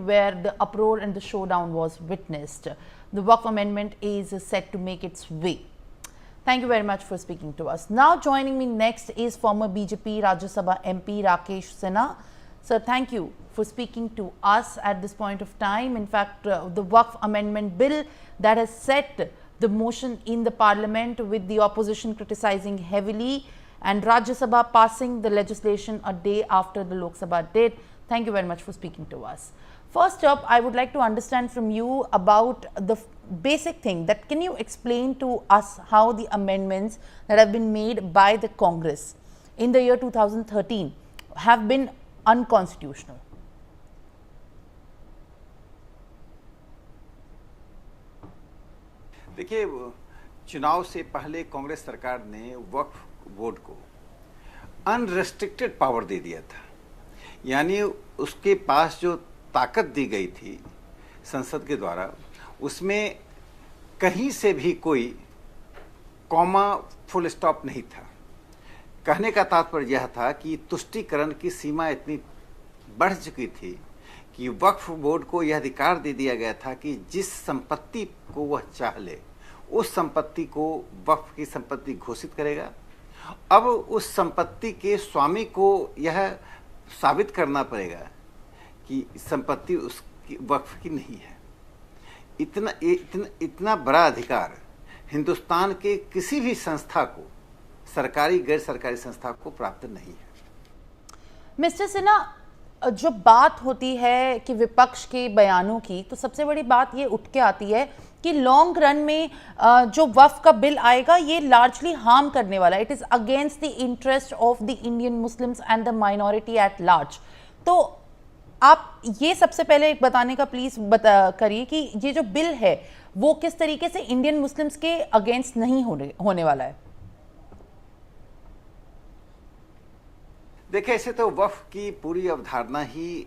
where the uproar and the showdown was witnessed. The Waqf amendment is set to make its way. Thank you very much for speaking to us. Now joining me next is former BJP Rajya Sabha MP Rakesh Sinha. Sir, thank you for speaking to us at this point of time. In fact, the Waqf amendment bill that has set the motion in the parliament with the opposition criticizing heavily and Rajya Sabha passing the legislation a day after the Lok Sabha did. Thank you very much for speaking to us. First up, I would like to understand from you about the basic thing that can you explain to us how the amendments that have been made by the Congress in the year 2013 have been unconstitutional? देखिए, चुनाव से पहले कांग्रेस सरकार ने वक्फ board को unrestricted power दे दिया था, यानी उसके पास जो ताकत दी गई थी संसद के द्वारा, उसमें कहीं से भी कोई कॉमा फुल स्टॉप नहीं था। कहने का तात्पर्य यह था कि तुष्टीकरण की सीमा इतनी बढ़ चुकी थी कि वक्फ बोर्ड को यह अधिकार दे दिया गया था कि जिस संपत्ति को वह चाह ले उस संपत्ति को वक्फ की संपत्ति घोषित करेगा। अब उस संपत्ति के स्वामी को यह साबित करना पड़ेगा कि संपत्ति उसकी वक्फ की नहीं है। इतना बड़ा अधिकार हिंदुस्तान के किसी भी संस्था को, सरकारी गैर सरकारी संस्था को प्राप्त नहीं है। मिस्टर सिन्हा, जो बात होती है कि विपक्ष के बयानों की, तो सबसे बड़ी बात ये उठ के आती है कि लॉन्ग रन में जो वक्फ का बिल आएगा ये लार्जली हार्म करने वाला है। It is against the interest of the Indian Muslims and the minority at large. तो आप ये सबसे पहले बताने का प्लीज करिए कि ये जो बिल है वो किस तरीके से इंडियन मुस्लिम्स के अगेंस्ट नहीं होने वाला है। देखिए, ऐसे तो वक्फ की पूरी अवधारणा ही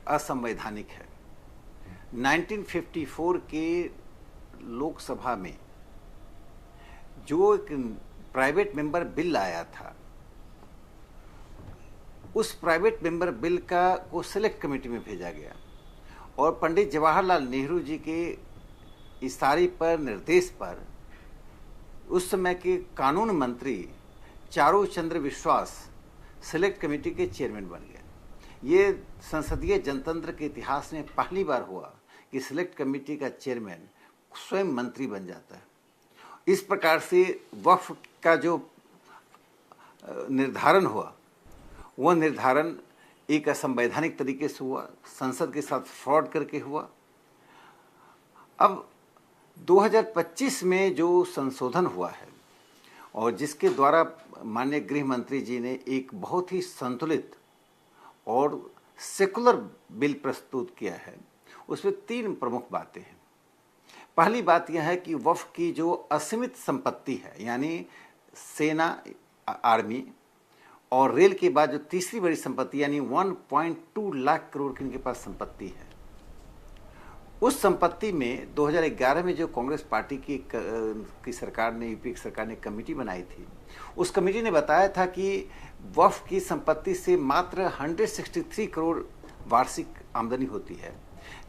असंवैधानिक है। 1954 के लोकसभा में जो एक प्राइवेट मेंबर बिल आया था, उस प्राइवेट मेंबर बिल को सिलेक्ट कमेटी में भेजा गया और पंडित जवाहरलाल नेहरू जी के इशारे पर, निर्देश पर उस समय के कानून मंत्री चारू चंद्र विश्वास सिलेक्ट कमेटी के चेयरमैन बन गए। ये संसदीय जनतंत्र के इतिहास में पहली बार हुआ कि सिलेक्ट कमेटी का चेयरमैन स्वयं मंत्री बन जाता है। इस प्रकार से वक्फ का जो निर्धारण हुआ, वह निर्धारण एक असंवैधानिक तरीके से हुआ, संसद के साथ फ्रॉड करके हुआ। अब 2025 में जो संशोधन हुआ है और जिसके द्वारा माननीय गृह मंत्री जी ने एक बहुत ही संतुलित और सेकुलर बिल प्रस्तुत किया है, उसमें 3 प्रमुख बातें हैं। पहली बात यह है कि वक्फ की जो असीमित संपत्ति है, यानी सेना, आर्मी और रेल के बाद जो तीसरी बड़ी संपत्ति यानी 1.2 लाख करोड़ की इनके पास संपत्ति है, उस संपत्ति में 2011 में जो कांग्रेस पार्टी की सरकार ने, यूपी की सरकार ने कमेटी बनाई थी, उस कमेटी ने बताया था कि वक्फ की संपत्ति से मात्र 163 करोड़ वार्षिक आमदनी होती है,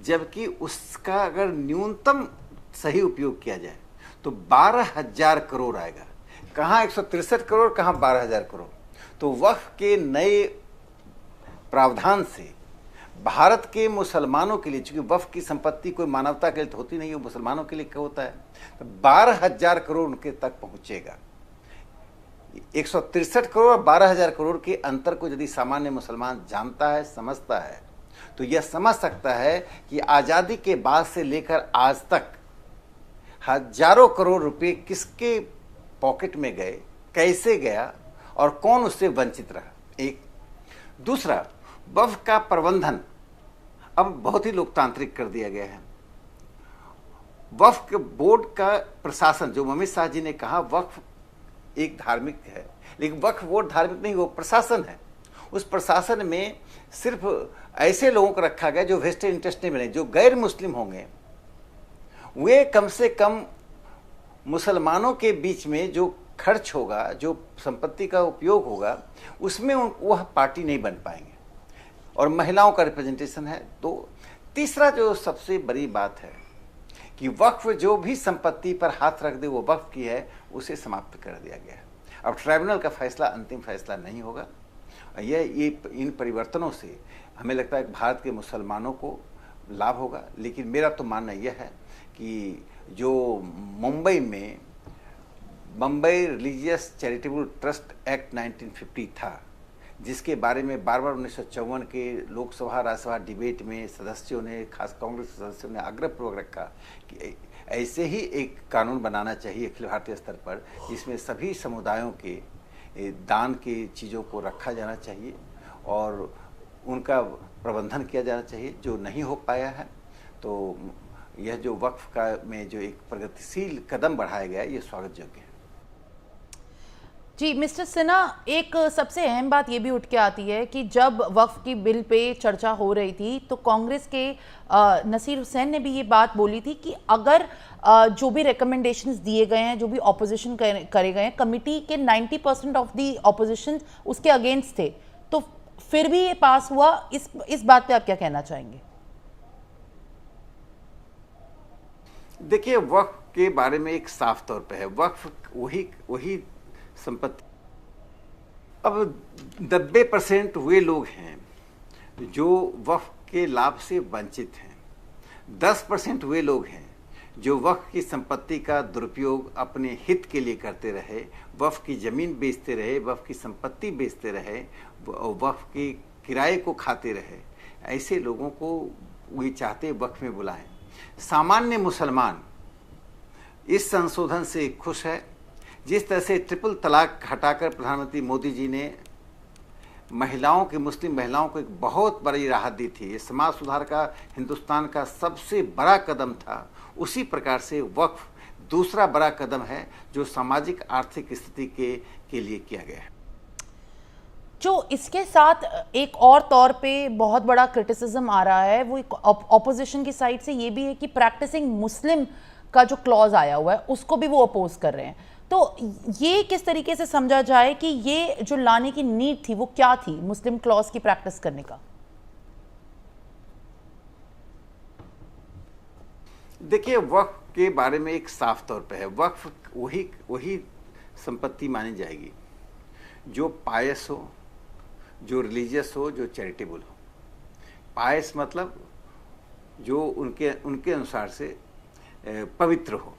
जबकि उसका अगर न्यूनतम सही उपयोग किया जाए तो 12,000 करोड़ आएगा। कहाँ 163 करोड़, कहाँ 12,000 करोड़। तो वक्फ के नए प्रावधान से भारत के मुसलमानों के लिए, चूंकि वक्फ की संपत्ति कोई मानवता के लिए तो होती नहीं है, मुसलमानों के लिए क्या होता है, तो 12,000 करोड़ उनके तक पहुंचेगा। 163 करोड़ और 12,000 करोड़ के अंतर को यदि सामान्य मुसलमान जानता है, समझता है, तो यह समझ सकता है कि आज़ादी के बाद से लेकर आज तक हजारों करोड़ रुपए किसके पॉकेट में गए, कैसे गया और कौन उससे वंचित रहा। एक दूसरा, वक्फ का प्रबंधन अब बहुत ही लोकतांत्रिक कर दिया गया है। वक्फ बोर्ड का प्रशासन, जो अमित शाह जी ने कहा वक्फ एक धार्मिक है, लेकिन वक्फ बोर्ड धार्मिक नहीं, वो प्रशासन है। उस प्रशासन में सिर्फ ऐसे लोगों को रखा गया जो वेस्टेड इंटरेस्ट नहीं बने, जो गैर मुस्लिम होंगे वे कम से कम मुसलमानों के बीच में जो खर्च होगा, जो संपत्ति का उपयोग होगा, उसमें वह पार्टी नहीं बन पाएंगे। और महिलाओं का रिप्रेजेंटेशन है। तो तीसरा जो सबसे बड़ी बात है कि वक्फ जो भी संपत्ति पर हाथ रख दे वो वक्फ की है, उसे समाप्त कर दिया गया है। अब ट्राइब्यूनल का फैसला अंतिम फैसला नहीं होगा। ये इन परिवर्तनों से हमें लगता है कि भारत के मुसलमानों को लाभ होगा, लेकिन मेरा तो मानना यह है कि जो मुंबई में Bombay religious charitable trust act 1950 था, जिसके बारे में बार बार 1954 के लोकसभा राज्यसभा डिबेट में सदस्यों ने, खास कांग्रेस सदस्यों ने आग्रहपूर्वक रखा कि ऐसे ही एक कानून बनाना चाहिए अखिल भारतीय स्तर पर, जिसमें सभी समुदायों के दान की चीज़ों को रखा जाना चाहिए और उनका प्रबंधन किया जाना चाहिए, जो नहीं हो पाया है। तो यह जो वक्फ का में जो एक प्रगतिशील कदम बढ़ाया गया है, ये स्वागत योग्य है। जी मिस्टर सिन्हा, एक सबसे अहम बात ये भी उठ के आती है कि जब वक्फ की बिल पे चर्चा हो रही थी तो कांग्रेस के नसीर हुसैन ने भी ये बात बोली थी कि अगर जो भी रिकमेंडेशंस दिए गए हैं, जो भी ऑपोजिशन करे गए हैं, कमिटी के 90% ऑफ दी ऑपोजिशन उसके अगेंस्ट थे, तो फिर भी ये पास हुआ। इस बात पे आप क्या कहना चाहेंगे? देखिए, वक्फ के बारे में एक साफ तौर पे है, वक्फ वही संपत्ति। अब 90% वे लोग हैं जो वक्फ के लाभ से वंचित हैं। 10% वे लोग हैं जो वक्फ की संपत्ति का दुरुपयोग अपने हित के लिए करते रहे, वक्फ की जमीन बेचते रहे, वक्फ की संपत्ति बेचते रहे, वक्फ की किराए को खाते रहे। ऐसे लोगों को वे चाहते वक्फ में बुलाएं। सामान्य मुसलमान इस संशोधन से खुश है। जिस तरह से ट्रिपल तलाक हटाकर प्रधानमंत्री मोदी जी ने मुस्लिम महिलाओं को एक बहुत बड़ी राहत दी थी, ये समाज सुधार का हिंदुस्तान का सबसे बड़ा कदम था। उसी प्रकार से वक्फ दूसरा बड़ा कदम है जो सामाजिक आर्थिक स्थिति के लिए किया गया है। जो इसके साथ एक और तौर पे बहुत बड़ा क्रिटिसिज्म आ रहा है, वो ऑपोजिशन की साइड से ये भी है कि प्रैक्टिसिंग मुस्लिम का जो क्लॉज आया हुआ है उसको भी वो अपोज कर रहे हैं। तो ये किस तरीके से समझा जाए कि ये जो लाने की नीड थी वो क्या थी मुस्लिम क्लॉज की प्रैक्टिस करने का? देखिए, वक्फ के बारे में एक साफ तौर पे है, वक्फ वही संपत्ति मानी जाएगी जो पायस हो, जो रिलीजियस हो, जो चैरिटेबल हो। पायस मतलब जो उनके अनुसार से पवित्र हो,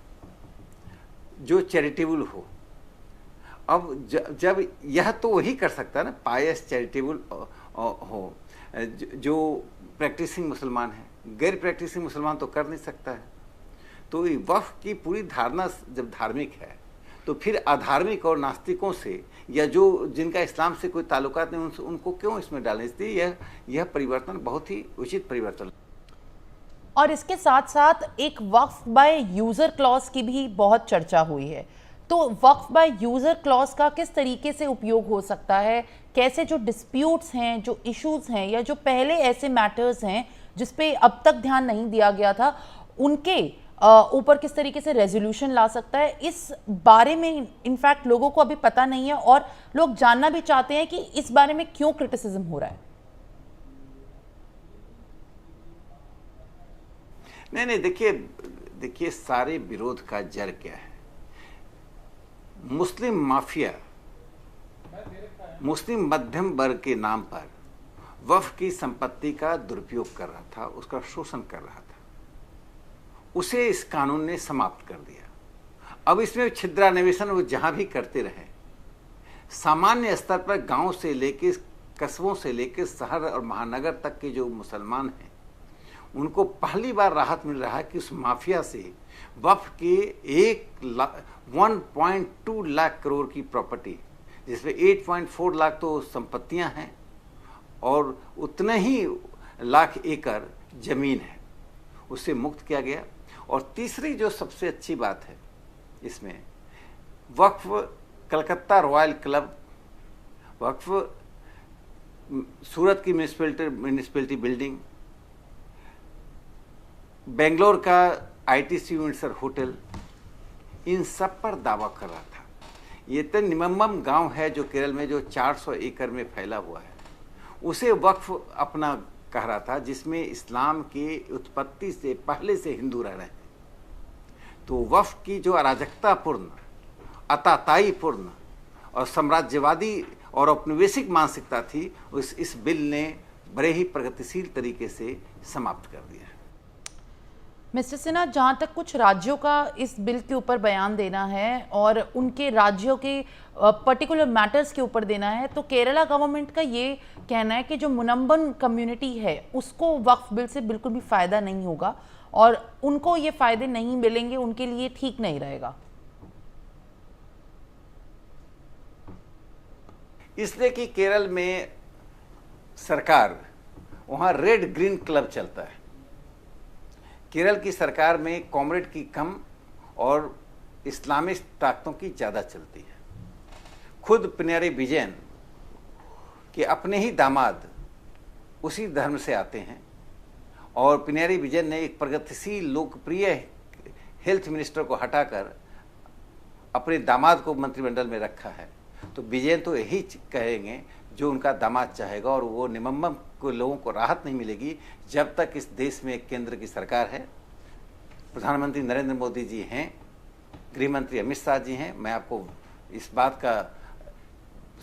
जो चैरिटेबल हो। अब जब यह तो वही कर सकता है ना, पायस चैरिटेबल हो, जो प्रैक्टिसिंग मुसलमान है। गैर प्रैक्टिसिंग मुसलमान तो कर नहीं सकता है। तो वक्फ की पूरी धारणा जब धार्मिक है तो फिर अधार्मिक और नास्तिकों से या जो जिनका इस्लाम से कोई ताल्लुकात नहीं उनको क्यों इसमें डालना। इसलिए यह परिवर्तन बहुत ही उचित परिवर्तन। और इसके साथ साथ एक वक्फ बाय यूजर क्लॉज की भी बहुत चर्चा हुई है। तो वक्फ बाय यूजर क्लॉज का किस तरीके से उपयोग हो सकता है? कैसे जो डिस्प्यूट्स हैं, जो इश्यूज हैं, या जो पहले ऐसे मैटर्स हैं जिसपे अब तक ध्यान नहीं दिया गया था, उनके ऊपर किस तरीके से रेजोल्यूशन ला सकता है? इस बारे में इनफैक्ट लोगों को अभी पता नहीं है और लोग जानना भी चाहते हैं कि इस बारे में क्यों क्रिटिसिज्म हो रहा है। नहीं, देखिए सारे विरोध का जड़ क्या है। मुस्लिम माफिया मुस्लिम मध्यम वर्ग के नाम पर वक्फ की संपत्ति का दुरुपयोग कर रहा था, उसका शोषण कर रहा था। उसे इस कानून ने समाप्त कर दिया। अब इसमें छिद्रान्वेषण वो जहां भी करते रहे। सामान्य स्तर पर गांव से लेके कस्बों से लेके शहर और महानगर तक के जो मुसलमान हैं उनको पहली बार राहत मिल रहा है कि उस माफिया से वक्फ के 1.2 लाख करोड़ की प्रॉपर्टी, जिसमें 8.4 लाख तो संपत्तियां हैं और उतने ही लाख एकड़ जमीन है, उससे मुक्त किया गया। और तीसरी जो सबसे अच्छी बात है इसमें, वक्फ कलकत्ता रॉयल क्लब, वक्फ सूरत की म्यूनिसिपैलिटी बिल्डिंग, बेंगलोर का ITC विंडसर होटल, इन सब पर दावा कर रहा था। ये तो निम्बम गांव है जो केरल में जो 400 एकड़ में फैला हुआ है, उसे वक्फ अपना कह रहा था, जिसमें इस्लाम के उत्पत्ति से पहले से हिंदू रह रहे हैं। तो वक्फ की जो अराजकतापूर्ण, अताताईपूर्ण और साम्राज्यवादी और औपनिवेशिक मानसिकता थी, इस बिल ने बड़े ही प्रगतिशील तरीके से समाप्त कर दिया। मिस्टर सिन्हा, जहाँ तक कुछ राज्यों का इस बिल के ऊपर बयान देना है और उनके राज्यों के पर्टिकुलर मैटर्स के ऊपर देना है, तो केरला गवर्नमेंट का ये कहना है कि जो मुनम्बन कम्युनिटी है उसको वक्फ बिल से बिल्कुल भी फ़ायदा नहीं होगा और उनको ये फ़ायदे नहीं मिलेंगे, उनके लिए ठीक नहीं रहेगा। इसलिए कि केरल में सरकार, वहाँ रेड ग्रीन क्लब चलता है। केरल की सरकार में कॉमरेड की कम और इस्लामिस्ट ताकतों की ज़्यादा चलती है। खुद पिनराई विजयन के अपने ही दामाद उसी धर्म से आते हैं और पिनराई विजयन ने एक प्रगतिशील लोकप्रिय हेल्थ मिनिस्टर को हटाकर अपने दामाद को मंत्रिमंडल में रखा है। तो विजयन तो यही कहेंगे जो उनका दामाद चाहेगा, और वो निम्बम को लोगों को राहत नहीं मिलेगी जब तक इस देश में केंद्र की सरकार है, प्रधानमंत्री नरेंद्र मोदी जी हैं, गृह मंत्री अमित शाह जी हैं। मैं आपको इस बात का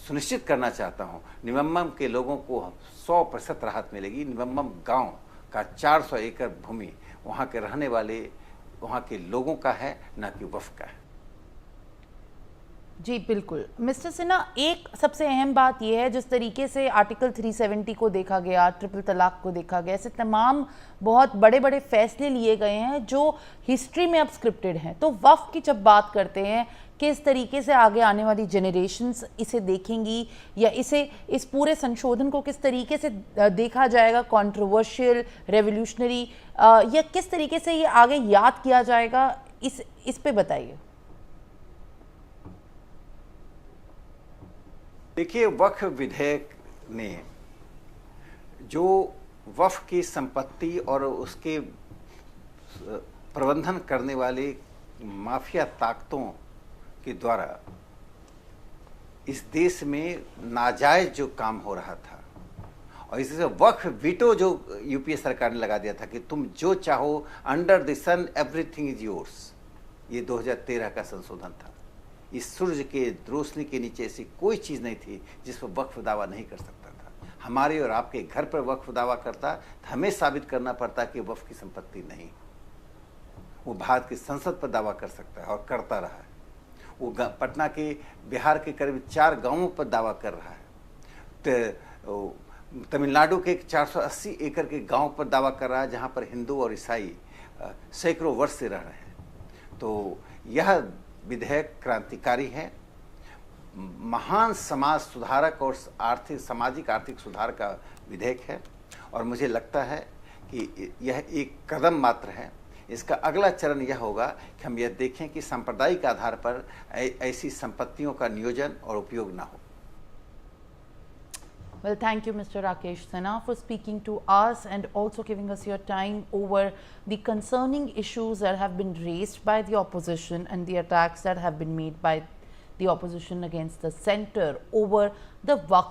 सुनिश्चित करना चाहता हूं, निम्बम के लोगों को 100% राहत मिलेगी। निम्बम गांव का 400 एकड़ भूमि वहां के रहने वाले, वहां के लोगों का है, न कि वक्फ का है। जी बिल्कुल। मिस्टर सिन्हा, एक सबसे अहम बात यह है, जिस तरीके से आर्टिकल 370 को देखा गया, ट्रिपल तलाक को देखा गया, ऐसे तमाम बहुत बड़े बड़े फैसले लिए गए हैं जो हिस्ट्री में अब स्क्रिप्टेड हैं। तो वक्फ की जब बात करते हैं, किस तरीके से आगे आने वाली जनरेशन्स इसे देखेंगी या इस पूरे संशोधन को किस तरीके से देखा जाएगा, कंट्रोवर्शियल, रेवोल्यूशनरी, या किस तरीके से ये आगे याद किया जाएगा, इस पे बताइए। देखिए, वक्फ विधेयक ने जो वक्फ की संपत्ति और उसके प्रबंधन करने वाले माफिया ताकतों के द्वारा इस देश में नाजायज जो काम हो रहा था, और इससे वक्फ वीटो जो यूपीए सरकार ने लगा दिया था कि तुम जो चाहो, under the sun everything is yours, ये 2013 का संशोधन था। इस सूर्य के रोशनी के नीचे ऐसी कोई चीज़ नहीं थी जिस पर वक्फ दावा नहीं कर सकता था। हमारे और आपके घर पर वक्फ दावा करता तो हमें साबित करना पड़ता कि वक्फ की संपत्ति नहीं। वो भारत की संसद पर दावा कर सकता है और करता रहा है। वो पटना के, बिहार के करीब 4 गांवों पर दावा कर रहा है। तो तमिलनाडु के 480 एकड़ के गांव पर दावा कर रहा है, जहां पर हिंदू और ईसाई सैकड़ों वर्ष से रह रहे हैं। तो यह विधेयक क्रांतिकारी है, महान समाज सुधारक और सामाजिक आर्थिक सुधार का विधेयक है, और मुझे लगता है कि यह एक कदम मात्र है। इसका अगला चरण यह होगा कि हम यह देखें कि सांप्रदायिक आधार पर ऐसी संपत्तियों का नियोजन और उपयोग ना हो। Well, thank you, Mr. Rakesh Sinha, for speaking to us and also giving us your time over the concerning issues that have been raised by the opposition and the attacks that have been made by the opposition against the center over the Waqf